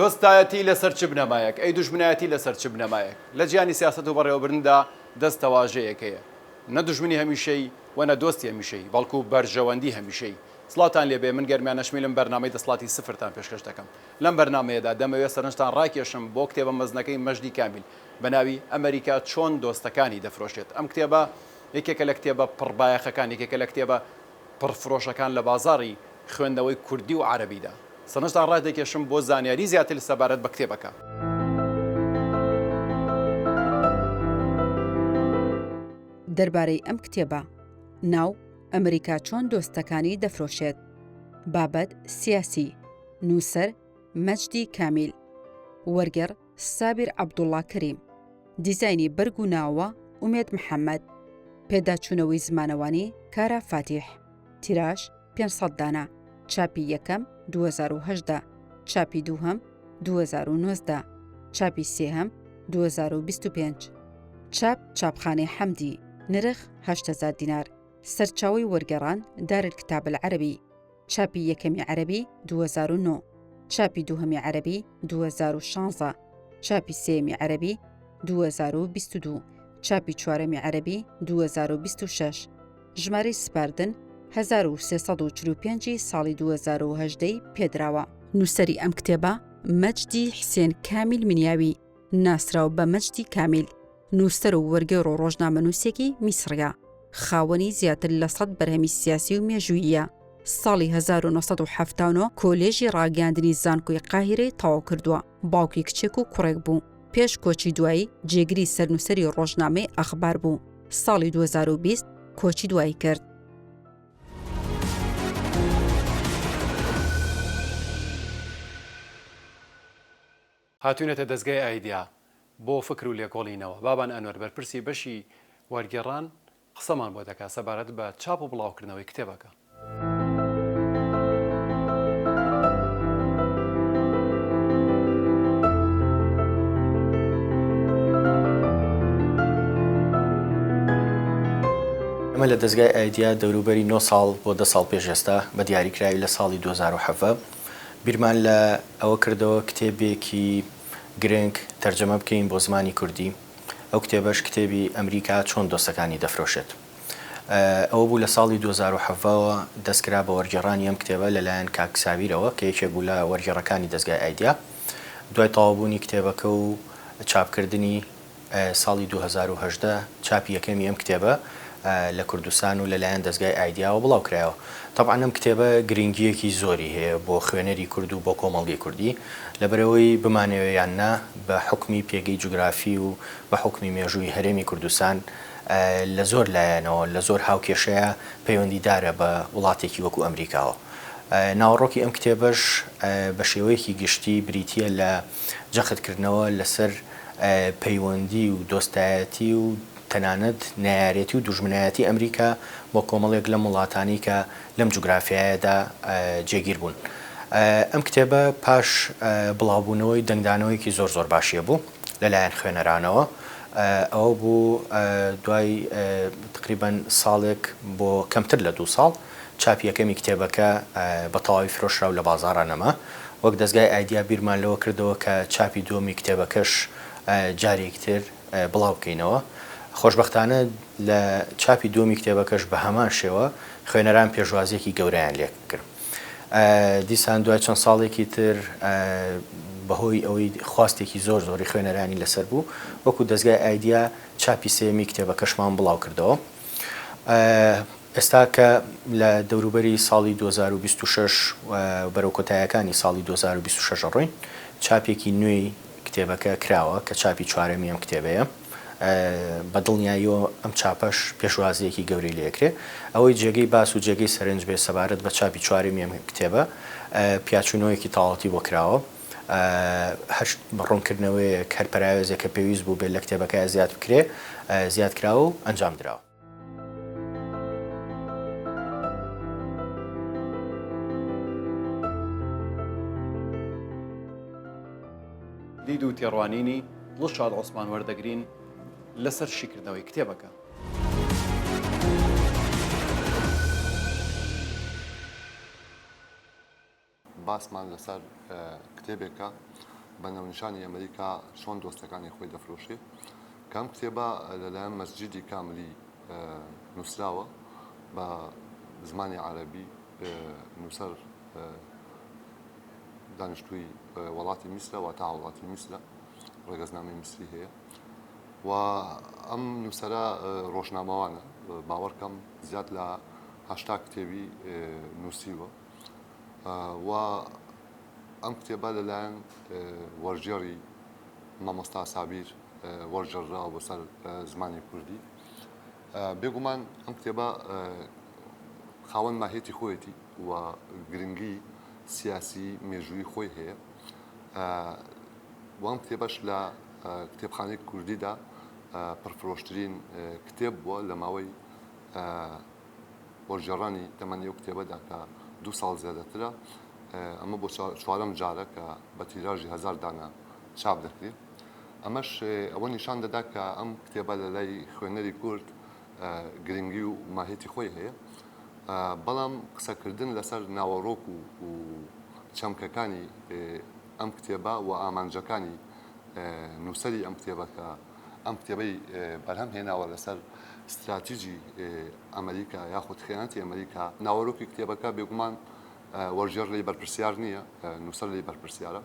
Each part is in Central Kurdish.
دۆستایەتی لەسەر چ بنەمایەک ئەی دوژمنایەتی لەسەر چ بنەمایەک لە جیانی سیاست و بەڕێوەبرندا دەستەواژەیەکەیە نە دوژمنی هەمیشەی وەنە دۆستی هەمیشەی بەڵکو بەرژەوەندی هەمیشەی سڵاتان لێبێ من گەرمیانەشمی لەم بەرنامەی دەسڵاتی سفرتان پێشکەش دەکەم لەم بەرنمەیەدا دەمەوێت سەرنجتان ڕاکێشم بۆ کتێبە مەزنەکەی مەژدی کامیل بە ناوی ئەمریکا چۆن دۆستەکانی دەفرۆشێت ئەم کتێبە یەکێکە لە کتێبە پڕبایەخەکان یەکێکە لە کتێبە پڕفرۆشەکان لە بازاڕی خوێندەوەی کوردی و عەرەبیدا سەرنجتان ڕادێکێشم بۆ زانیاری زیاتر سەبارەت بە کتێبەکە. دەربارەی ئەم کتێبە ناو ئەمریکا چۆن دۆستەکانی دەفرۆشێت بابەت سیاسی نووسەر مەجدی کامیل وەرگەر سابیر عەبدوڵڵا کەریم دیزاینی بەرگ و ناوە ئومێد محەممەد پێداچوونەوەی زمانەوانی کارە فاتیح تیراژ 500 دانە چاپی یەکەم 2010 چاپی دووهەم 2019 چاپی سێهەم 2025 چاپخانەی حەمدی نرخ 8,000 دینار سەرچاوی وەرگەڕان دارالکتاب العەرەبی چاپی یەکەمی عەرەبی 2009 چاپی دووهەمی عەرەبی 2016 چاپی سێمی عەرەبی 2022 چاپی چوارەمی عەرەبی 2026 ژمارەی سپاردن 1345 ساڵی 2018 پێدراوە. نووسەری ئەم کتێبە مەجدی حسێن کامیل منیاوی ناسراو بە مەجدی کامیل نووسەر و وەرگێڕ و ڕۆژنامەنووسێکی میسڕیە خاوەنی زیاتر لە 100 بەرهەمی سیاسی و مێژوویە ساڵی 1970 کۆلێژی ڕاگەاندنی زانکۆی قاهیرەی تەواو کردووە باوکی کچێک و کوڕێک بوو پێش کۆچی دوایی جێگری سەرنووسەری ڕۆژنامەی ئەخبار بوو ساڵی 2020 کۆچی دوایی کرد. هاتوونەتە دەستگای ئایدیا بۆ فکر و لێکۆڵینەوە بابان ئەنوەر بەرپرسی بەشی وەرگێڕان قسەمان بۆ دەکات سەبارەت بە چاپ و بڵاوکردنەوەی کتێبەکە. ئەمە لە دەستگای ئایدیا دەوروبەری 9 ساڵ بۆ 10 ساڵ پێش ئێستا بە دیاریکراوی لە ساڵی 2007 بیرمان لە ئەوە کردەوە کتێبێکی گرنگ تەرجەمە بکەین بۆ زمانی کوردی ئەو کتێبەش کتێبی ئەمریکا چۆن دۆستەکانی دەفرۆشێت ئەوە بوو لە ساڵی 2007ەوە دەستکرا بە وەرگێڕانی ئەم کتێبە لەلایەن کاک ساویرەوە کە یەکێک بوو لە وەرگێڕەکانی دەستگای ئایدیا دوای تەواوبوونی کتێبەکە و چاپکردنی ساڵی 2018 چاپی یەکەمی ئەم کتێبە لە کوردستان و لەلایەن دەستگای ئایدیاوە بڵاو کرایەوە تەبعاً ئەم کتێبە گرنگیەکی زۆری هەیە بۆ خوێنەری کورد و بۆ کۆمەڵگەی کوردی لەبەرەوەی بمانەوێ یان نا بە حکمی پێگەی جوگرافی و بە حکمی مێژووی هەرێمی کوردستان لە زۆر لایەنەوە لە زۆر هاوکێشەیە پەیوەندیدارە بە وڵاتێکی وەکو ئەمریکاوە ناوەڕۆکی ئەم کتێبەش بە شێوەیەکی گشتی بریتیە لە جەختکردنەوە لەسەر پەیوەندی و دۆستایەتی و تەنانەت نایارێتی و دوژمنایەتی ئەمریکا بۆ کۆمەڵێک لەم وڵاتانی کە لەم جوگرافیایەدا جێگیر بوون. ئەم کتێبە پاش بڵاوبوونەوەی دەنگدانەوەیکی زۆر باشیە بوو لەلایەن خوێنەرانەوە ئەوە بوو دوای تقریباً ساڵێک بۆ کەمتر لە 2 ساڵ چاپی یەکەمی کتێبەکە بە تەواوی فرۆشرا و لە بازاڕانەما وەک دەستگای ئایدیا بیرمان لەوە کردەوە کە چاپی دووەمی کتێبەکەش جارێکتر بڵاو بکەینەوە خۆشبەختانە لە چاپی دووەمی کتێبەکەش بە هەمان شێوە خوێنەران پێشوازیەکی گەورەیان لێ کرد دیسان دوای چەند ساڵێکی تر بەهۆی ئەوەی خواستێکی زۆری خوێنەرانی لەسەر بوو وەکو دەستگای ئایدیا چاپی سێمی کتێبەکەشمان بڵاو کردەوە ئێستا کە لە دەوروبەری ساڵی 2026 بەرەو کۆتاییەکانی ساڵی 2026 ڕۆین چاپێکی نوێی کتێبەکە کراوە کە چاپی چوارەمی ئەم کتێبەیە بەدڵنیاییەوە ئەم چاپەش پێشوازیەکی گەورەی لێکرێ ئەوەی جێگەی باس و جێگەی سەرنج بێ سەبارەت بە چاپی چوارەمی ئەم کتێبە پیاچوونەوەیەکی تاڵەتی بۆ کراوە هەشت ڕوونکردنەوەی هەرپەراوێزێک کە پێویست بوو بێت لە کتێبەکە زیاد بکرێ زیاد کراوە و ئەنجام درراوە. دید و تێڕوانینی دڵشاد عوسمان وەردەگرین لەسەر شیکردنەوەی کتێبەکە. باسمان لەسەر کتێبێکە بە ناونیشانی ئەمریکا چۆن دۆستەکانی خۆی دەفرۆشێ کام کتێبە لەلایەن مەسجدی کاملی نووسراوە بە زمانی عەرەبی نووسەر دانیشتووی وڵاتی میسرە و تا وڵاتی میسرە ڕێگەزنامەی میسری هەیە و ئەم نووسەرە ڕۆژنامەوانە باوەڕکەم زیاد لە 80 کتێبی نووسیوە و ئەم کتێبە لەلایەن وەرجێڕی مامۆستا سابیر وەرجێڕراوە بەسەر زمانی کوردی بێگومان ئەم کتێبە خاوەن ماهێتی خۆیەتی و گرنگی سیاسی مێژووی خۆی هەیە و ئەم کتێبەش لە کتێبخانەی کوردیدا پڕفرۆشترین کتێب بووە لە ماوەی وەرجێڕانی تەمەنی ئەو کتێبەدا کە 2 ساڵ زیادەترە ئەمە بۆ چوارەم جارە کە بە تیراژی 1000 دانە چاپ دەکرێت ئەمەش ئەوە نیشان دەدا کە ئەم کتێبە لە لای خوێنەری کورد گرنگی و ماهێتی خۆی هەیە بەڵام قسەکردن لەسەر ناوەڕۆک و چەمکەکانی ئەم کتێبە و ئامانجەکانی نووسەری ئەم کتێبەکە ئەم کتێبەی بەرهەم هێناوە لەسەر استراتیژی ئەمریکا یاخود خێنەتی ئەمریکا ناوەڕۆکی کتێبەکە بێگومان وەرجێڕ لی بەرپرسیار نییە نووسەر لی بەرپرسیارە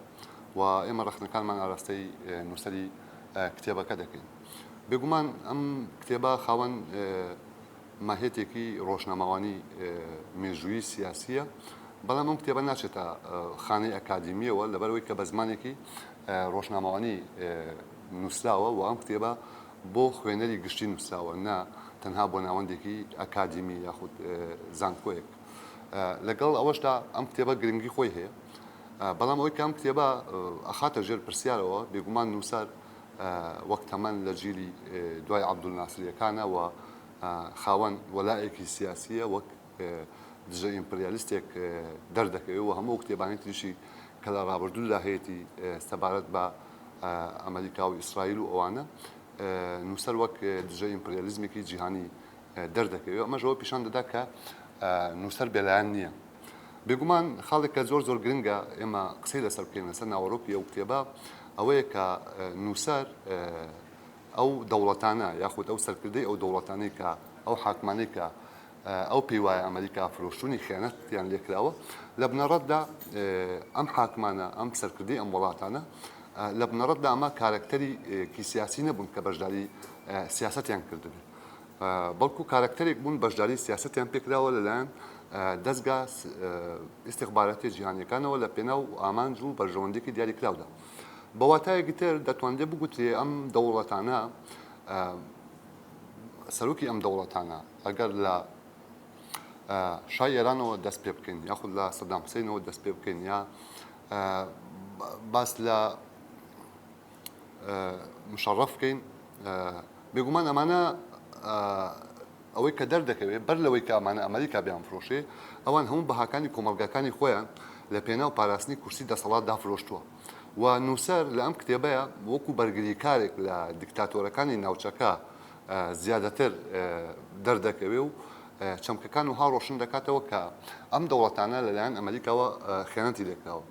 و ئێمە ڕەخنەکانمان ئاراستەی نووسەری کتێبەکە دەکەین بێگومان ئەم کتێبە خاوەن ماهێتێکی ڕۆژنامەوانی مێژووی سیاسیە بەڵام ئەم کتێبە ناچێتە خانەی ئەکادیمیەوە لەبەرەوەی کە بە زمانێکی ڕۆژنامەوانی نووسراوە و ئەم کتێبە بۆ خوێنەری گشتی نووسراوە نا تەنها بۆ ناوەندێکی ئەکادیمی یاخود زانکۆیەک لەگەڵ ئەوەشدا ئەم کتێبە گرنگی خۆی هەیە بەڵام ئەوەی کە ئەم کتێبە ئەخاتە ژێر پرسیارەوە بێگومان نووسەر وەک تەمەن لە ژیری دوای عەبدولناسریەکانە و خاوەن وەلایەکی سیاسیە وەک دژە ئیمپریالیستێک دەردەکەوێت و هەموو کتێبانی تریشی کە لە ڕابردوودا هەیەی سەبارەت بە ئەمریکا و ئیسرائیل و ئەوانە نووسەر وەک دژە ئیمپریالیزمێکی جیهانی دەردەکەوێت ئەمەژەوە پیشان دەدا کە نووسەر بێلایەن نییە بێگومان خاڵێکە زۆر زۆر گرنگە ئێمە قسەی لەسەر بکەین لەسەر ناوەڕۆکی ئەو کتێبە ئەوەیە کە نووسەر ئەو دەوڵەتانە یاخود ئەو سەرکردەی ئەو دەوڵەتانەی کە ئەو حاکمانەی کە ئەو پێی وایە ئەمریکا فرۆشتنی خیانەتیان لێکراوە لە بنەڕەتدا ئەم حاکمانە ئەم سەرکردەی ئەم وڵاتانە لە بنەڕەتدا ئەمە کارکتەرێکی سیاسی نەبوون کە بەشداری سیاسەتیان کردبێت بەڵکو کارکتەرێک بوون بەشداری سیاسەتیان پێکراوە لەلایەن دەستگا ئیستیخباراتی جیهانیەکانەوە لە پێناو ئامانج و بەرژەوەندێکی دیاریکراودا بەواتایەکی تر دەتوانرێت بگوترێ ئەم دەوڵەتانە سەرۆکی ئەم دەوڵەتانە ئەگەر لە شای ئێرانەوە دەست پێ بکەین یاخود لە سەدام حوسێنەوە دەست پێ بکەین یا باس لە مشەڕەف بکەین بێگومان ئەمانە ئەوەی کە دەردەکەوێت بەر لەوەی کە ئەمانە ئەمریکا بیان فرۆشێ ئەوان هەموو بەهاکانی کۆمەلگاکانی خۆیان لە پێناو پاراستنی کورسی دەسەڵات دافرۆشتووە و نووسەر لە ئەم کتێبەیە وەکو بەرگری کارێک لە دیکتاتۆرەکانی ناوچەکە زیادەتر دەردەکەوێ و چەمکەکان و هاڕۆشن دەکاتەوە کە ئەم دەوڵەتانە لەلایەن ئەمریکاوە خێنەتی لێکراوە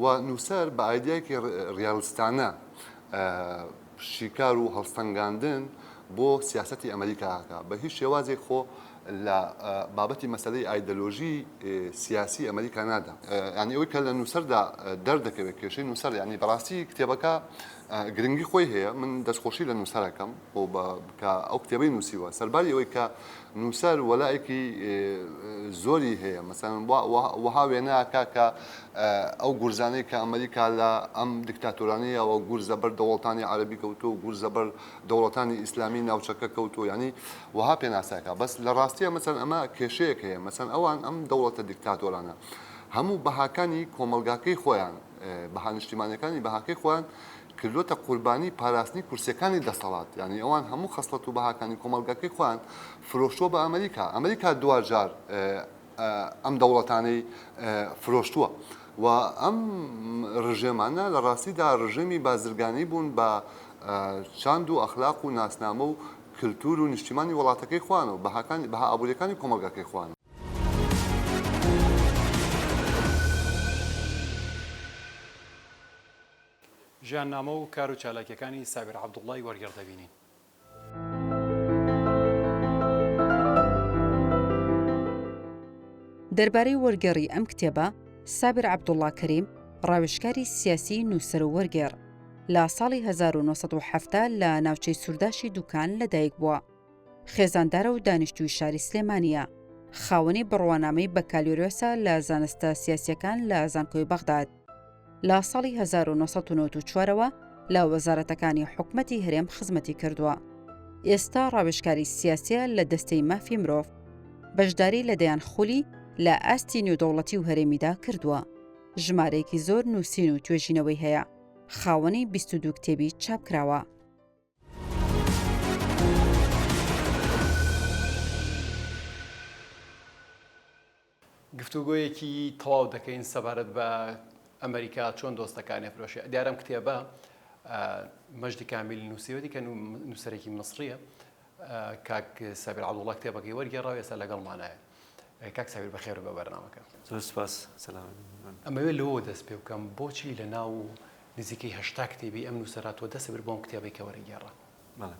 و نووسەر بە ئایدیایەکی ڕیاڵستانە شیکار و هەڵستەنگاندن بۆ سیاسەتی ئەمریکاکە بە هیچ شێوازێک خۆ لە بابەتی مەسەلەی ئایدۆلۆژی سیاسی ئەمریکا نادا ینی ئەوەی کە لە نووسەردا دەردەکەوێت کێشەی نووسەر ینی بەڕاستی کتێبەکە گرنگی خۆی هەیە من دەستخۆشی لە نووسەرەکەم بۆ کە ئەو کتێبەی نووسیوە سەرباری ئەوەی کە نووسەر وەلایەکی زۆری هەیە مەسەڵەن وەها وێنەکە کە ئەو گورزانەی کە ئەمریکا لە ئەم دیکتاتۆرانەیە ئەوە گورزە بەر دەوڵەتانی عەرەبی کەوتو و گورزە بەر دەوڵەتانی ئیسلامی ناوچەکە کەوتو ینی وەها پێناساکە بەس لە ڕاستیە مەسەڵەن ئەمە کێشەیەک هەیە مەسەڵەن ئەوان ئەم دەوڵەتە دیکتاتۆرانە هەموو بەهاکانی کۆمەلگاکەی خۆیان بەها نیشتیمانیەکانی بەهاکەی خۆیان کردوتە قوربانی پاراستنی کورسەکانی دەسەڵات ینی ئەوان هەموو خەسڵەت و بەهاکانی کۆمەلگاکەی خۆیان فرۆشتووە بە ئەمریکا ئەمریکا دوار جار ئەم دەوڵەتانەی فرۆشتووە و ئەم ڕژێمانە لە ڕاستیدا ڕژێمی بازرگانی بوون بە چاند و ئەخلاق و ناسنامە و کلتور و نیشتیمانی وڵاتەکەی خوانەوە بەها ئابوووریەکانی کۆمەلگاکەی خوانەوە ژیاننامە و کار و چالاکیەکانی سابر عەبدوڵڵای وەرگێڕدەبینین. دەربارەی وەرگێڕی ئەم کتێبە سابر عەبدوڵڵا کەریم ڕاوێژکاری سیاسی نووسەر و وەرگێڕ لە ساڵی 1970 لە ناوچەی سوورداشی دووکان لەدایک بووە. خێزاندارە و دانیشتووی شاری سلێمانیە. خاوەنی بڕوانامەی بەکالۆرێسە لە زانستە سیاسیەکان لە زانکۆی بەغداد. لە ساڵی 1994ەوە لە وەزارەتەکانی حکومەتی هەرێم خزمەتی کردووە. ئێستا ڕاوێژکاری سیاسیە لە دەستەی مافی مرۆڤ. بەشداری لە دەیان خولی لە ئاستی نێودەوڵەتی و هەرێمیدا کردووە. ژمارەیەکی زۆر نووسین و توێژینەوەی هەیە. خاوەنی 22 کتێبی چاپکراوە. گفتوگۆیەکی تەواو دەکەین سەبارەت بە ئەمریکا چۆن دۆستەکانی فرۆشی. دیارەم کتێبە مەجدی کامیل نووسیوەتی کە نووسەرێکی مصریە کاک سابر عەبدوڵڵا کتێبەکەی وەرگێڕاوە ئێستا لەگەڵمانایە. کاک سابر بەخێر بە بەرنامەکە. زۆر سپاس سەلام. ئەمەوێ لەوە دەست پێ بکەم بۆچی لە ناو نزیکەی 80 کتێبی ئەم نووسەراتوە دەست بر بۆم کتێبەی کە وەرگێڕا. بەڵێ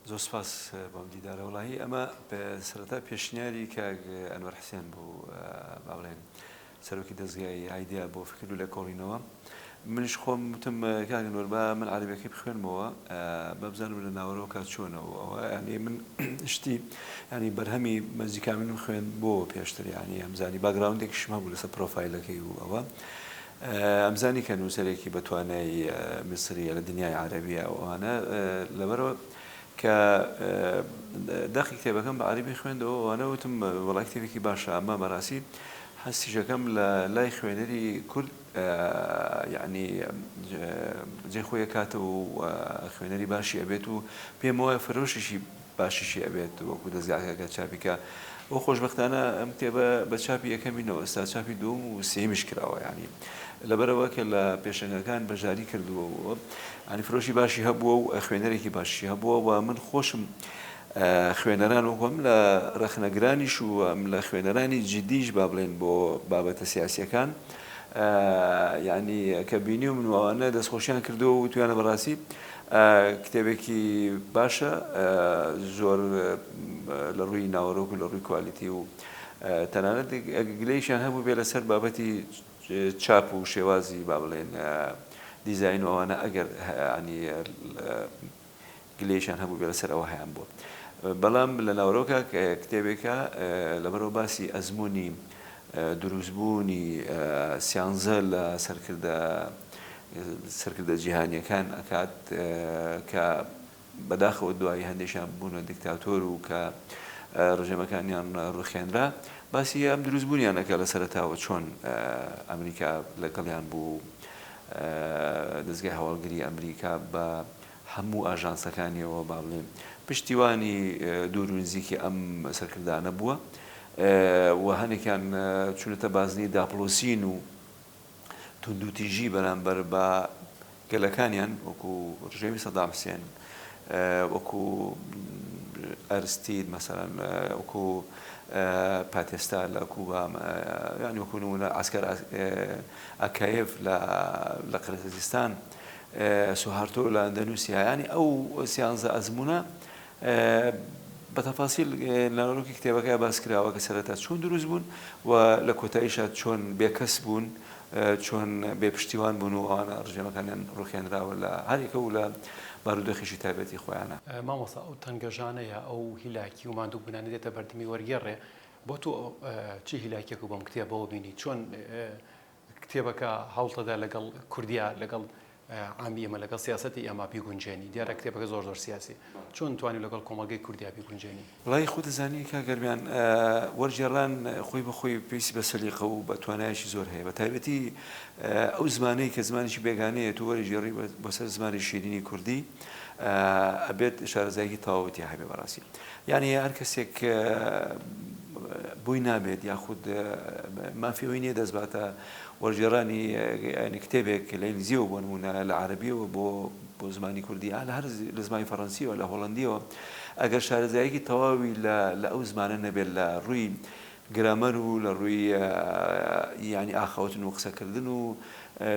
زۆر سپاس بەم دیدارە وڵایی ئەمە بە سەرەتا پێشنیاری کاک ئەنوەر حسێن بوو با بڵێن سەرۆکی دەستگای ئایدیا بۆ فکر و لە کۆڵینەوە. منیش خۆم وتم کاک ئەنوەر با من عەرەبیەکەی بخوێنمەوە با بزانم لە ناوەڕۆکە چۆنەوە. ئەوە ینی من شتی ینی بەرهەمی مەزیکا من خوێن بۆ پێشتر ینی ئەمزانی باگراوندێکیشم هەبوو لەسەر پرۆفایلەکەی و ئەوە ئەمزانی کە نووسەرێکی بە توانای میسریە لە دنیای عەرەبیە ئەوانە لەبەرەوە کە داخی کتێبەکەم بە عەرەبی خوێندەوە ئەوانە وتم وەڵای کتێبێکی باشە ئەمە بەڕاستی هەستیشەکەم لە لای خوێنەری کورد یعنی جێ خۆی کاتە و خوێنەری باشی ئەبێت و پێم وایە فرۆشیشی باشیشی ئەبێت وەکو دەستگاکە چاپیکە. ئەو خۆشبەختانە ئەم کتێبە بە چاپی یەکەمینەوە ئێستا چاپی دووەم و سێمیش کراوە ینی لەبەرەوە کە لە پێشەنگەکان بەژاری کردووە ینی فرۆشی باشی هەبووە و خوێنەرێکی باشی هەبووە و من خۆشم خوێنەران وەکوم لە ڕەخنەگرانیش و لە خوێنەرانی جدیش با بڵێن بۆ بابەتە سیاسیەکان یعنی کە بینی و منوانە دەستخۆشیان کردو و توانە بەڕاستی کتێبێکی باشە زۆر لە ڕووی ناوەڕۆک و لە ڕووی کوالیتی و تەنانەت گلەیشیان هەبوو بێ لەسەر بابەتی چاپ و شێوازی با بڵێن دیزاین و ئەوانە ئەگەر ینی گلەیشیان هەبوو بێ لەسەر ئەوە هەیان بووە. بەڵام لە ناوەڕۆکە کتێبێکە لەبەرەوە باسی ئەزمموی دروستبوونی سیانزە لە سەرکردە جیهانیەکان ئەکات کە بەداخەوە دوایی هەندێکیان بوونە دیکتاتۆر و کە ڕژێمەکانیان ڕوخێنرا باسی ئەم دروستبوونیانەکە لە سەرەتاوە چۆن ئەمریکا لەگەڵیان بوو دەستگای هەواڵگری ئەمریکا بە هەموو ئاژانسەکانیەوە با بڵێن پشتیوانی دوور و نزیکی ئەم سەرکردانە بووە و هەنێکیان چونەتە بازنەی داپلۆسین و توندوتیژی بەرامبەر بە گەلەکانیان وەکو ڕژێمی سەدام حوسێن وەکو ئەرستید مەسەڵەن وەکو پاتێستا لە کوبا یانی وەکو نمونە عەسکەر ئەکایف لە قەرزستان سوهارتۆ لە ئەندەنوسیا ینی ئەو سیانزە ئەزمونە بە تەفاسیل لەناوەڕۆکی کتێبەکە باس کراوە کە سەرەتا چۆن دروست بوون و لە کۆتاییشە چۆن بێکەس بوون چۆن بێپشتیوان بوون و ئەوانە ڕژێمەکانیان ڕوخێنراوە لە هەرێکە و لە بارودۆخیشی تایبەتی خۆیانە. مامۆستا ئەو تەنگەژانەیە ئەو هیلاکی و ماندوو بوونانە دێتە بەردەمی وەرگێڕێ بۆ تۆ چی هیلاکێک و بەم کتێبەوە بینی چۆن کتێبەکە هەوڵتەدا لەگەڵ کوردیا لەگەڵ عامی ئەمە لەگەڵ سیاسەتی ئەمە بیگونجێنی دیارە کتێبەکە زۆر زۆر سیاسی چۆن توانی لەگەڵ کۆمەلگەی کوردیا بیگونجێنی. وڵای خۆ دەزانی کە گەرمیان وەرجێڕان خۆی بەخۆی پێویستی بە سەلیقە و بە توانایشی زۆر هەیە بە تایبەتی ئەو زمانەی کە زمانێکی بێگانەیە تو وەرجێڕی بەسەر زمانی شیرینی کوردی ئەبێت شارەزایەکی تەواوەتی هەبێ بەڕاستی یعنی هەر کەسێک بووی نابێت یاخود مافیەوەی نییە دەستباتە وەرجێڕانی کتێبێک لە ئینگلیزیەوە بۆ نمونە لە عەرەبیەوە بۆ زمانی کوردی لە هەر لە زمانی فەڕەنسیەوە لە هۆڵەندیەوە ئەگەر شارەزایەکی تەواوی لە ئەو زمانە نەبێت لە ڕووی گرامەر و لە ڕووی ینی ئاخەوتن و قسەکردن و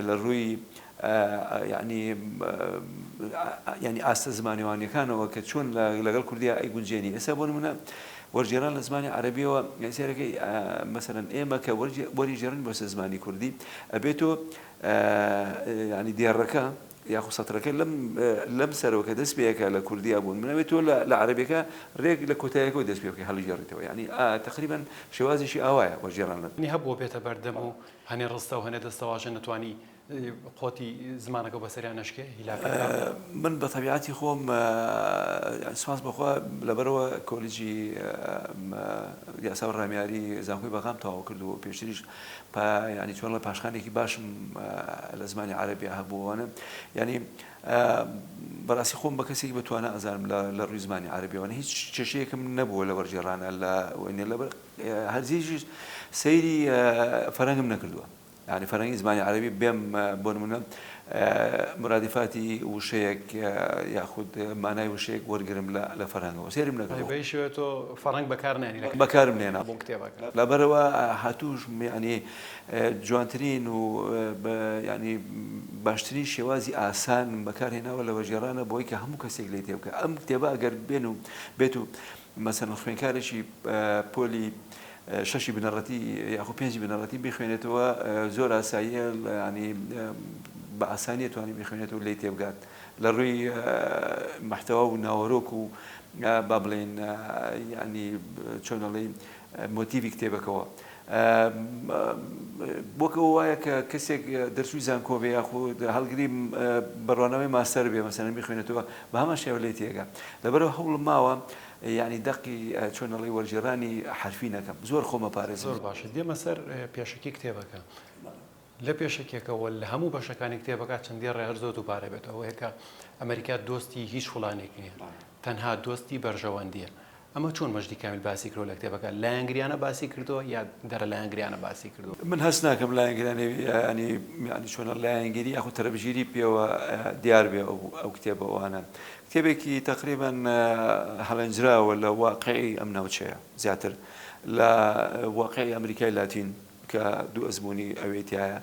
لە ڕووی ینی ئاستە زمانیوانیەکانەوە کە چۆن لەگەڵ کوردیا ئەیگونجێنی ئێستا بۆ نمونە وەرجێران لە زمانی عەرەبیەوە سێرەکەی مەسەرەن ئێمە کە وەریجێڕین بۆ زمانی کوردی ئەبێتۆ ینی دیێڕەکە یاخو سەترەکە لەم سەرەوە کە دەست پێەکە لە کوردیا بوون منەوێت تۆ لە عەرەبیەکە ڕێک لە کۆتاییەکەەوە دەست پێ بکەی هەڵیگەڕیتەوە ینی تقریبا شێوازیشی ئاوایە وەرجێران نی هەبووە بێتە بەردەم و هەنێ ڕستە و هەنێ دەستەواژە نتوانی قۆتی زمانەکە بەسەریان نشکێ هیلاکە من بە تەبیعەتی خۆم سواز بەخوا لەبەرەوە کۆلیجی یاسا و ڕامیاری زانکۆی بەغام تەواو کرد و پێشتریش ینی چۆن لە پاشخانێکی باشم لە زمانی عەرەبیا هەبووەوانە ینی بەڕاستی خۆم بە کەسێکی بتوانە ئەزانم لە ڕووی زمانی عەرەبیەوە هیچ کێشەیەکم نەبووە لە وەرجێڕانە لەبەر هەرزیشیش سەیری فەرەنگم نەکردووە يعني فرنگی زمانی عربی بیم بۆ نمونە مرادفاتی وشەیەک یاخود مانای وشەیەک وەرگرم لە فەرەنگەوە سێرم نەکردووە بەیشەوە تۆ فەرەنگ بەکارنێنی بەکارم نێنا بۆ کتێبەکە لەبەرەوە هاتووش ینی جوانترین و ینی باشترین شێوازی ئاسان بەکارهێناوە لە وەرجێڕانە بۆی کە هەموو کەسێک لێ تێ بکە ئەم کتێبە ئەگەر بێت و مەسەڵەن خوێنکارێکی پۆلی شەشی بنەڕەتی یاخو پێنجی بنەڕەتی بخوێنێتەوە زۆر ئاساییە ینی بە ئاسانی توانی بخوێنێتەوە لێی تێبگات لە ڕووی محتەوا و ناوەڕۆک و با بڵێن ینی چۆنەڵێ مۆتیڤی کتێبەکەەوە بۆکەوە وایە کە کەسێک دەرسوی زانکۆ بێ یاخود هەڵگری بەڕوانەوەی ماستەر بێ مەسەڵەن بخوێنێتەوە بە هەمان شێوە لێی تێگا لەبەرەوە هەوڵم ماوە ینی دەقی چۆنەڵی وەرجێڕانی حرفی نەکەم زۆر خۆمە پارێز زۆر باشە دێمە سەر پێشکی کتێبەکە لە پێشکێکەوە لە هەموو بەشەکانی کتێبەکە چەندی ڕێهەر زۆر دووبارە بێتەوە یەکە ئەمریکا دۆستی هیچ فڵانێک نییە تەنها دۆستی بەرژەوەندیە ئەمە چۆن مەژدی کامیل باسی کردو لە کتێبەکە لایەنگریانە باسی کردووە یا دەرە لایەنگریانە باسی کردو من هەست ناکەم لایەنگرانی ینی چۆنە لایەنگیری یاخود تەرەبژیری پێوە دیار بێ ئەو کتێبەوانە کتێبێکی تقریبا هەڵەنجراوە لە واقعی ئەم ناوچەیە زیاتر لە واقعی ئەمریکای لاتین کە دوو ئەزمموی ئەوێتیایە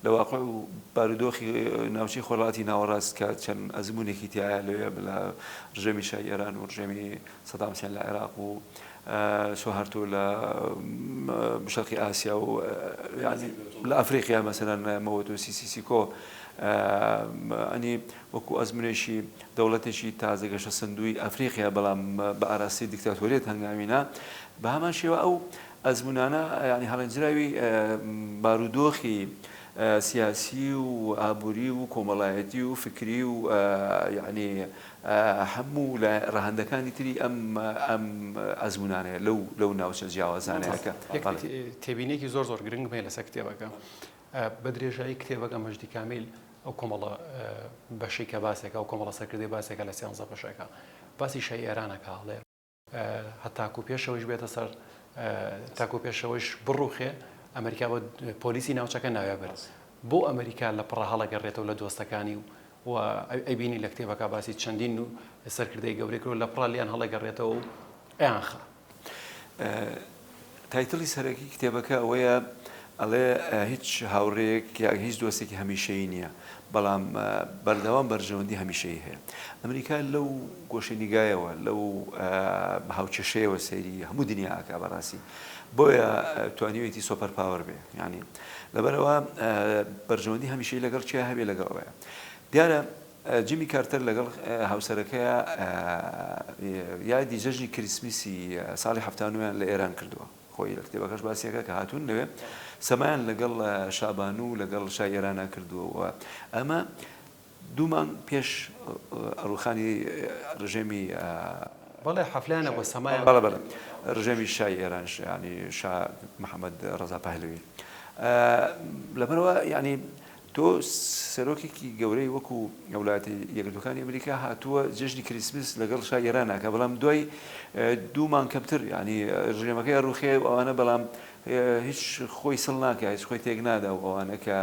لە واقع و بارودۆخی ناوچەی خۆڵاتی ناوەڕاست کە چەند ئەزمموونێکی تایە لەوێ لە ڕژێمی شای ئێران و ڕژێمی سەدام حوسێن لە عێراق و سۆهارتۆ لە شەرقی ئاسیا و لە ئەفریقیا مەسەلەن مەوەتۆ سیسیکۆ ئەنی وەکو ئەزمونێکی دەوڵەتێکی تازەگەشە سندوی ئەفریقیا بەڵام بە ئاراستی دیکتاتۆریەت هەنگامینا بە هەمان شێوە ئەو ئەزمونانە ینی هەڵەنجراوی بارودۆخی سیاسی و ئابووری و کۆمەڵایەتی و فکری و ینی هەموو لە ڕەهەندەکانی تری ئەم ئەزمونانەیە لەو ناوچە جیاوازانەیەکە تێبینێکی زۆر زۆر گرنگ بێ لەسەر کتێبەکە بە درێژایی کتێبەکە مەژدی کامیل ئەو کۆمەڵە بەشی کە باسێکە ئەو کۆمەڵە سەرکردی باسێکە لە سیانزە بەشەکە باسی شای ئێرانەکە هەڵێ هەتاکو پێشەوەش بێتە سەر تاکو پێشەوەش بڕوخێ ئەمریکا بۆ پۆلیسی ناوچەکە ناوێبەر بۆ ئەمریکا لە پڕە هەڵەگەڕێتەوە لە دۆستەکانی و ئەیبینی لە کتێبەکە باسی چەندین و سەرکردەی گەورەی کرد لە پڕە لیان هەڵەگەڕێتەوە و ئەیانخە تایتڵی سەرەکی کتێبەکە ئەوەیە ئەڵێ هیچ هاوڕێک یا هیچ دۆستێکی هەمیشەیی نییە بەڵام بەردەوام بەرژەوەندی هەمیشەیی هەیە ئەمریکا لەو گۆشەنیگایەوە لەو هاوچەشەیەوە سەیری هەموو دنیاکە بەڕاستی بۆیە توانیوێتی سۆپەر پاوەر بێ ینی لەبەرەوە بەرژەوەندی هەمیشەی لەگەڵ چیا هەبێ لەگەڵەوەیە دیارە جیمی کارتەر لەگەڵ هاوسەرەکەیە یادی جەژنی کریسمسی ساڵی هەفتانویان لە ئێران کردووە خۆی لە کتێبەکەش باسیەکە کە هاتوون لەوێ سەمایان لەگەڵ شابان و لەگەڵ شای ئێرانە کردووەوە ئەمە دوومان پێش ئەڕوخانی ڕژێمی بەڵێ حەفلانە بۆ سەمایان بەڵێ ڕژێمی شای ئێرانش ینی شا محەممەد ڕەزا پەهلەوی لەبەرەوە ینی تۆ سەرۆکێکی گەورەی وەکو وڵاتی یەکگرتوەکانی ئەمریکا هاتووە جژنی کریسمس لەگەڵ شای ئێرانەکە بەڵام دوای دوومان کەمتر ینی ڕژێمەکەی ڕوخێ ئەوانە بەڵام هیچ خۆی سڵ ناکە هیچ خۆی تێک نادا و ئەوانە کە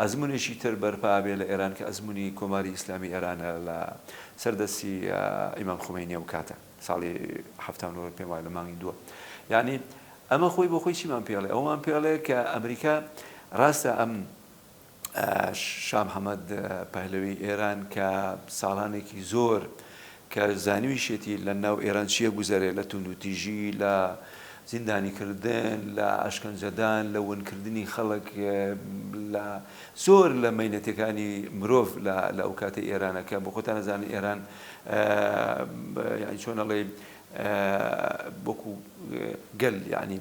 ئەزمونێکی تر بەرپا بێ لە ئێران کە ئەزمموی کۆماری ئیسلامی ئێرانە لە سەردەستی ئیمام خومینی و کاتە ساڵی هەفتان پێم وایە لە مانگی دووە یعنی ئەمە خۆی بۆ خۆی چیمان پێڵێ ئەومان پێڵێ کە ئەمریکا ڕاستە ئەم شاه محەممەد پەهلەوی ئێران کە ساڵانێکی زۆر کە زانیویشێتی لە ناو ئێران چیە گوزارێت لە توندوتیژی لە زیندانیکردن لە ئاشکەنجەدان لە ونکردنی خەڵک لە زۆر لە مەینەتەکانی مرۆڤ لە ئەو کاتی ئێرانەکە بۆ خۆتان نەزانن ئێران چۆنەڵێ بۆکو گەل یعنی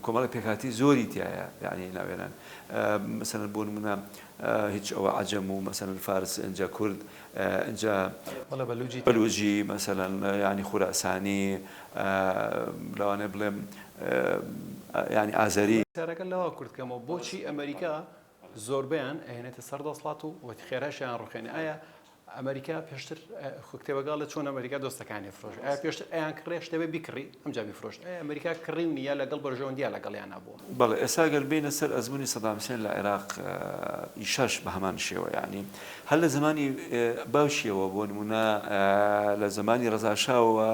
کۆمەڵی پێکاتی زۆری تایە یعنی ناوێران مثلا بۆ نمونە هیچ ئەوە عەجەم و مثلا فارس اینجا کورد اینجا بەلوجی مثلا ینی خوراسانی لەوانێ بڵێم ینی ئازەری سارەکە لەوە کورتکەمەوە بۆچی ئەمریکا زۆربیان ئەهێنێتە سەر دەسڵات و وەتی خێراشیان ڕوخێنێ ئایا ئەمریکا پێشتر کتێبەگاڵ لە چۆن ئەمریکا دۆستەکانی فرۆش ئایا پێشتر ئەیان کڕێ شتەوێ بیکڕی ئەمجا بیفرۆشت ئەمریکا کڕی نیە لەگەڵ بەرژەوەندیە لەگەڵیان بووە بەڵێ ئێستا گەر بینە سەر ئەزمموی سەدام حوسێن لە عێراق ئیشاش بە هەمان شێوە یعنی هەر لە زمانی باوشیەوە بۆ نمونە لە زمانی ڕەزاشاوە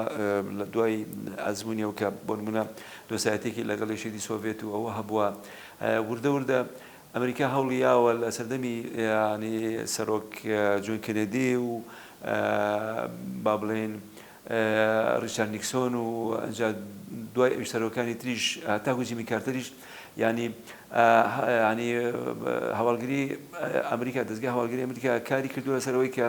لە دوای ئەزممویەوە کە بۆ نمونە دۆسایەتێکی لەگەڵ یەکێتی سۆڤێت و ئەوە هەبووە وردە وردە ئەمریکا هەوڵیاوە لە سەردەمی ینی سەرۆک جۆن کێنێدی و با بڵێن ریچارد نیکسۆن و ئەنجا دوای ئەوی سەرۆکانی تریش تاکو جیمی کارتەریش ینی هەواڵگری ئەمریکا دەستگای هەواڵگری ئەمریکا کاری کردووە لەسەرەوەی کە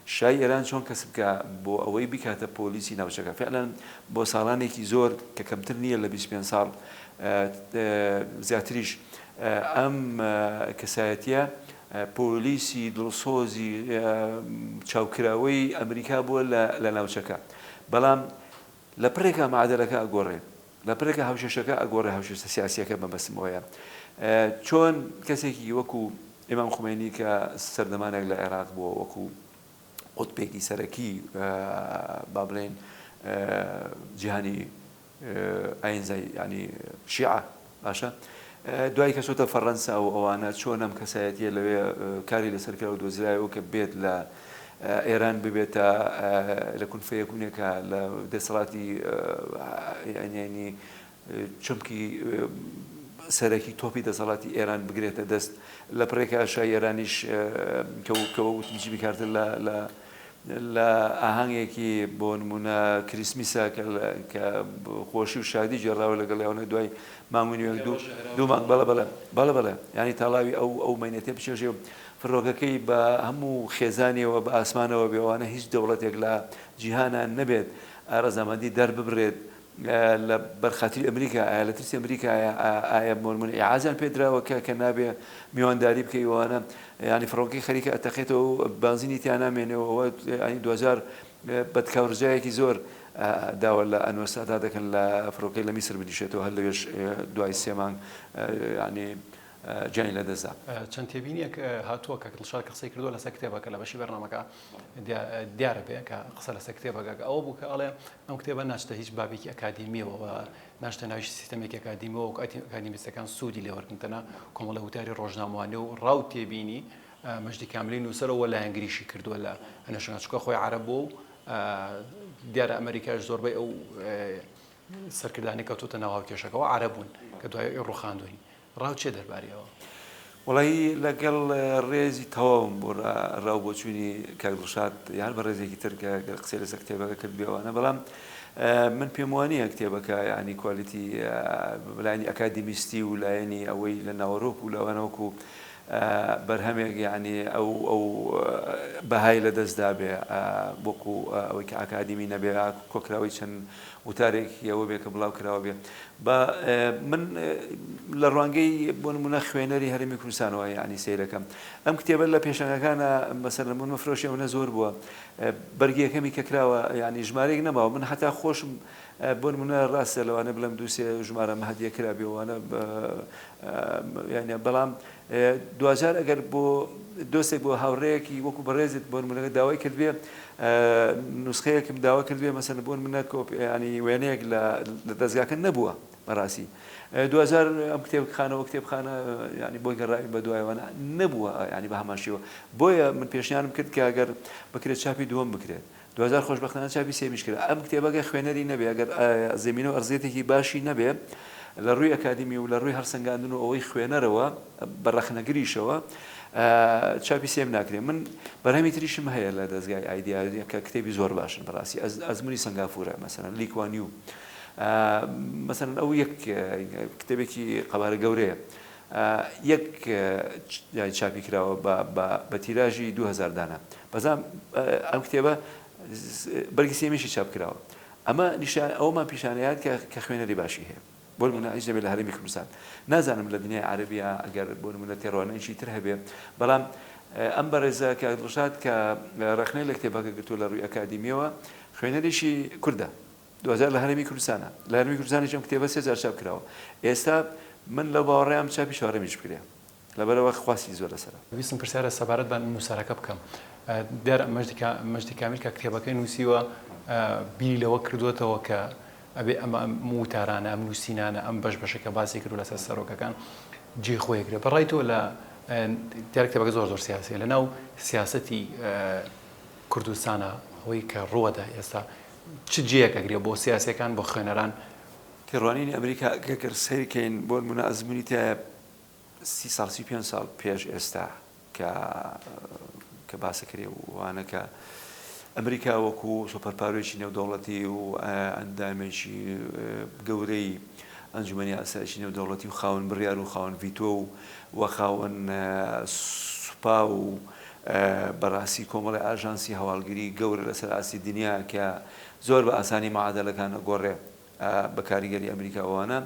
شای ئێران چۆن کەسب بکە بۆ ئەوەی بکاتە پۆلیسی ناوچەکە فعلەن بۆ ساڵانێکی زۆر کە کەمتر نییە لە 25 ساڵ زیاتریش ئەم کەسایەتیە پۆلیسی دڵسۆزی چاوکراوەی ئەمریکا بووە لە ناوچەکە بەڵام لە پرێکە معادلەکە ئەگۆڕێ لە پرێکە هاوشێشەکە ئەگۆڕێ هاوشێشتە سیاسیەکە بەبەسمەوەیە چۆن کەسێکی وەکو ئیمام خومێنی کە سەردەمانێک لە عێراق بووە وەکو قوتبێکی سەرەکی با بڵێن جیهانی ئاینزای ینی شیعە باشە دوای کە چۆتە فەڕەنسا و ئەوانە چۆن ئەم کەسایەتیە لەوێ کاری لەسەرکرا و دۆزرایەوە کە بێت لە ئێران ببێتە لە کونفەیەکوونێکە لە دەسەڵاتی ینی چمکی سەرەکی تۆپی دەسەڵاتی ئێران بگرێتە دەست لە پڕێکە ئاشای ئێرانیش کەەوە وتمیجی بکارتن لە ئاهەنگێکی بۆ نمونە کریسمیسا کە خۆشی و شادی جێڕاوە لەگەڵ یاونە دوای مانگوێک دوو مانگ بەڵە ینی تاڵاوی ئەو مەینەتێ بچێژێ فڕۆکەکەی بە هەموو خێزانیەوە بە ئاسمانەوە بێوانە هیچ دەوڵەتێک لە جیهانان نەبێت ڕەزامەندی دەرببرێت لە بەرخاتری ئەمریکا ئایا لە ترسی ئەمریکا ئایا بۆنمونە ئیعازیان پێدراوە کە نابێ میوانداری بکەیوانە ینی فڕۆکەی خەریکە ئەتەقێتەوە بانزینی تیان نامێنەوە ینی 2000 بەدکاوڕژایەکی زۆر داوە لە ئەنوەسادا دەکەن لە فڕۆکەی لە میسر بدیشێتەوە هەر لەوێش دوای سێمان ینی جانی لە دەستدا چەند تێبینیەک هاتووە کە دڵشاد قسەی کردووە لەسەر کتێبەکە لە بەشی بەرنامەکە دیارە بێ کە قسە لەسەر کتێبەکە ئەوە بوو کە ئەڵێ ئەم کتێبە ناچتە هیچ بابێکی ئەکادیمیەوە ناشتە ناوی سیستەمێکی ئەکادیمیەوە و ئەکادیمیستەکان سوودی لێوەرگتنە کۆمەڵە وتاری ڕۆژنامەوانێ و ڕاو تێبینی مەجدی کاملی نووسەرەوە لایەنگریشی کردووە لە هەنەشنگاچکە خۆی عەرەب بوو دیارە ئەمریکاش زۆربەی ئەو سەرکردانی کەوتوتە ناو هاوکێشەکەەوە عەرەبوون کە دوای ڕوخاندووی ڕاو چێ دەربارەوە وڵی لەگەڵ ڕێزی تەواوم بۆ ڕاو بۆچوونی کاک دڵشاد یان بە ڕێزێکی ترکە قسەی لەسەر کتێبەکە کرد بێوانە بەڵام من پێم وانییە کتێبەکە ینی کوالیتی بەلایانی ئەکادیمیستی و لایەنی ئەوەی لە ناوەڕۆک و لەوانەوەکو بەرهەمێک ینی ئەو بەهای لە دەستدا بێ بۆکو ئەوەی کە ئاکادیمی نەبێ کۆکراوی چەند وتارێکیەوە بێ کە بڵاو کراوە بێ من لە ڕوانگەی بۆ نمونە خوێنەری هەرمی کوردستانەوە ینی سیرەکەم ئەم کتێبە لە پێشەنگەکانە مەسەر من مەفرۆشی ئەوە زۆر بووە بەرگیەکەمی کە کراوە ینی ژمارەیەک نەماوە من حتا خۆشم بۆ نمونە ڕاستە لەوانە بڵێم دووسێ ژمارە مەهەدیە کرا بێوانە ینی بەڵام 2000 ئەگەر بۆ دۆستێک بۆ هاوڕەیەکی وەکو بەڕێزت بۆ نمونەکە داوای کردبێ نوسخەیەکم داوا کردبێ مەسەن بۆ منە ینی وێنەیەک لە دەستگاکە نەبووە بەڕاستی 2000 ئەم کتێبخانەوە کتێبخانە ینی بۆی گەڕاوی بە دوایوانە نەبووە ینی بە هەماشیەوە بۆیە من پێشنیانم کرد کە ئەگەر بکرێت چاپی دووەم بکرێت 2000 خۆشبەختانە چاپی سێمیش کرد ئەم کتێبەکە خوێنەری نەبێ ئەگەر زمینە و ئەرزێتێکی باشی نەبێ لە ڕووی ئەکادیمی و لە ڕووی هەرسەنگاندن و ئەوەی خوێنەرەوە بەڕەخنەگریشەوە چاپی سێم ناکرێ من بەرهەمی تریشم هەیە لە دەستگای ئایدیا کە کتێبی زۆر باشن بەڕاستی ئەزمموی سنگافورە مەسەرەن لیکوانیو مەسەرەن ئەو یەک کتێبێکی قەبارە گەورەیە یەک چاپی کراوە بە تیراژی 2000 دانە بەزام ئەم کتێبە بەرگی سێمیشی چاپ کراوە ئەمە ئەومان پیشانەیات کە خوێنەری باشی هەیە بۆ نمونە هیچ دەبێت لە هەرێمی کوردستان نازانم لە دنیای عەرەبیە ئەگەر بۆ نمونە تێڕوانەیەکی تر هەبێ بەڵام ئەم بەڕێزە کە ڕشاد کە ڕخنەی لە کتێبەکە گرتووە لە ڕووی ئەکادیمیەوە خوێنەرێکی کوردە 2000 لە هەرێمی کوردستانە لە هەرێمی کوردستانی ئەم کتێبە 3000 چاپ کراوە ئێستا من لە باوەڕێم چاپی چوارەمیش بکرێ لەبەرەوە خواستی زۆر لەسەر ویستم پرسیارە سەبارەت بە نووسەرەکە بکەم دیار مەجدی کامیل کە کتێبەکەی نووسیوە بیری لەوە کردوێتەوە کە ئەبێ ئەمە موتارانە ئەم نووسینانە ئەم بەشەکە باسی کرد لەسەر سەرۆکەکان جێ خۆیەگرێ بەڕای تۆ لە دیار کتێبەکە زۆر سیاسی لە ناو سیاسەتی کوردستانە ئەوەی کە ڕۆدا ئێستا چ جێیەکەگرێ بۆ سیاسەکان بۆ خوێنەران تێڕوانینی ئەمریکا گەر سەیرکەین بۆ نمونە ئەزمموی تایە 30 ساڵ 35 ساڵ پێش ئێستا کە باسەکرێ وانە کە ئەمریکا وەکو سوپەرپارۆیەکی نێودەوڵەتی و ئەندامێکی گەورەی ئەنجومەنی ئاسایشی نێودەوڵەتی و خاوەن بڕیار و خاوەن ڤیتۆ و خاوەن سوپا و بەڕاستی کۆمەڵی ئاژانسی هەواڵگیری گەورە لەسەر ئاسی دنیا کە زۆر بە ئاسانی مەعادەلەکان ئەگۆڕێ بە کاریگەری ئەمریکاوانە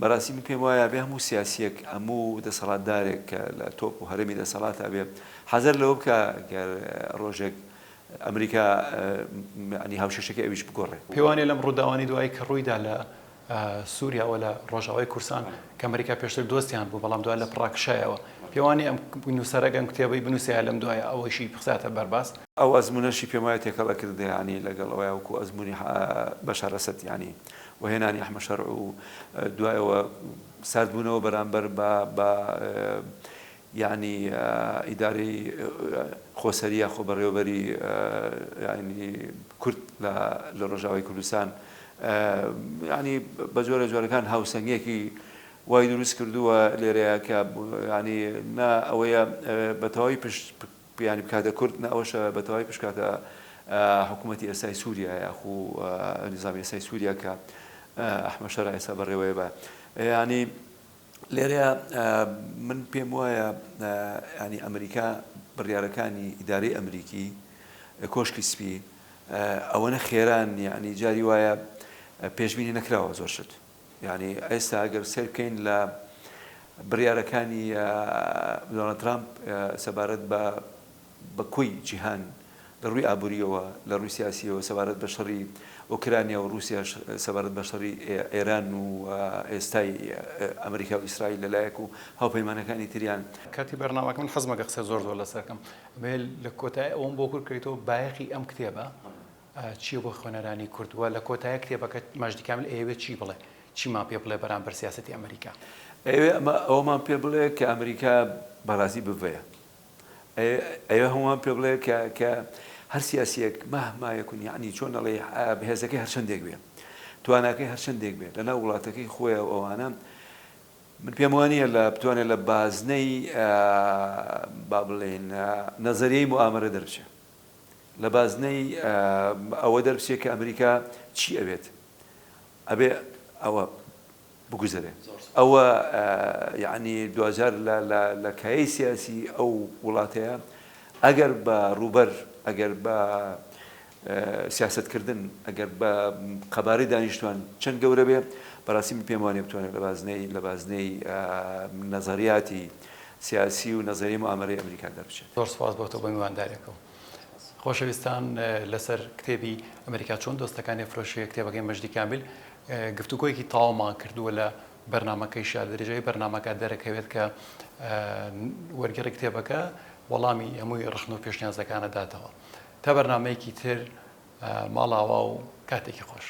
بەڕاستی من پێم وایە بێ هەموو سیاسیەک هەموو دەسەڵاتدارێک کە لە تۆپ و هەرێمی دەسەڵاتە بێ حەزەر لەوە بکە ڕۆژێک ئەمریکا ینی هاوشێشەکە ئەویش بگۆڕێ پێوانێ لەم ڕووداوانی دوایی کە ڕوویدا لە سووریاوە لە ڕۆژاوای کورسان کە ئەمریکا پێشتر دۆستیان بوو بەڵام دوای لە پڕاکشایەوە پێوانی ئەم نووسەرەکەم کتێبەی بنووسیا لەم دوایە ئەوەشی بخساتە بەرباس ئەو ئەزمونەشی پێم وایە تێکەڵە کردێ ینی لەگەڵ ئەوەیە وەکو ئەزمموی بەشار ئەسەد ینی وهێنانی ئەحمەد شەرع و دوایەوە ساردبوونەوە بەرامبەر بە یعنی ئیدارەی خۆسەریە خۆ بەڕێوەبەری ینی کورد لە ڕۆژاوای کوردستان ینی بە جۆرە جۆرەکان هاوسەنگێکی وای دروست کردووە لێرەیە کە ینی نا ئەوەیە بەتەواوی پشت ینی بکاتە کورد نە ئەوەشە بەتەواوی پشکاتە حکوومەتی ئێستای سووریا یاخو نظامی ئێستای سووریا کە ئەحمەد شەرع ئێستا بەڕێوەیە بە ینی لێرەیە من پێم وایە ینی ئەمریکا بڕیارەکانی ئیدارەی ئەمریکی کۆشکی سپی ئەوەنە خێران یعنی جاری وایە پێشبینی نەکراوە زۆر شت یعنی ئێستا ئەگەر سێر بکەین لە بڕیارەکانی دۆناڵد ترامپ سەبارەت بە کۆی جیهان لە ڕووی ئابووریەوە لە ڕووی سیاسیەوە سەبارەت بە شەڕی ئۆکرانیا و رووسیا سەبارەت بە شەڕی ئێران و ئێستای ئەمریکا و ئیسرائیل لەلایەک و هاوپەیمانەکانی تریان کاتی بەرنامەکە من حەزمەکە قسە زۆر لەسەرکەم بێ لە کۆتای ئەوم بۆ کورد کردیتەوە بایەخی ئەم کتێبە چیە بۆ خوێنەرانی کوردووە لە کۆتایە کتێبەکە مەجدی کامل ئێوێ چی بڵێ چیمان پێ بڵێ بەرامبەر سیاسەتی ئەمریکا ئەومان پێ بڵێ کە ئەمریکا بەڕاستی بڤەیە ئەوە هەمومان پێ بڵێ کە هەر سیاسیەک مەهما یەکون یعنی چۆن ئەڵێ بەهێزەکەی هەرچەندێک بێ تواناکەی هەرچەندێک بێت لەناو وڵاتەکەی خۆی ئەوانە من پێم وانییە بتوانێت لە بازنەی با بڵێن نەزەریەی موامەرە دەربچێت لە بازنەی ئەوە دەربچێت کە ئەمریکا چی ئەوێت ئەبێ ئەوە بگوزەرێ ئەوە یعنی 2000 لە کای سیاسی ئەو وڵاتەیە ئەگەر بە ڕووبەر ئەگەر بە سیاستکردن ئەگەر بە قەبارەی دانیشتوان چەند گەورە بێ بەڕاستی من پێم وانێ بتوانێت لە بازنەی نەزەریاتی سیاسی و نەزەری موامەرەی ئەمریکا دەربچێت. زۆر سپاس بۆ تۆ بە میواندارێکەوە. خۆشەویستان لەسەر کتێبی ئەمریکا چۆن دۆستەکانی فرۆشی کتێبەکەی مەجدی کامل گفتوگۆیەکی تاوامان کردووە لە بەرنامەکەی شار درێژەی بەرنامەکە دەرەکەوێت کە وەرگێڕی کتێبەکە وەڵامی هەمووی ڕخن و پێشنیازەکانە داتەوە تا بەرنامەیەکی تر ماڵاوا و کاتێکی خۆش.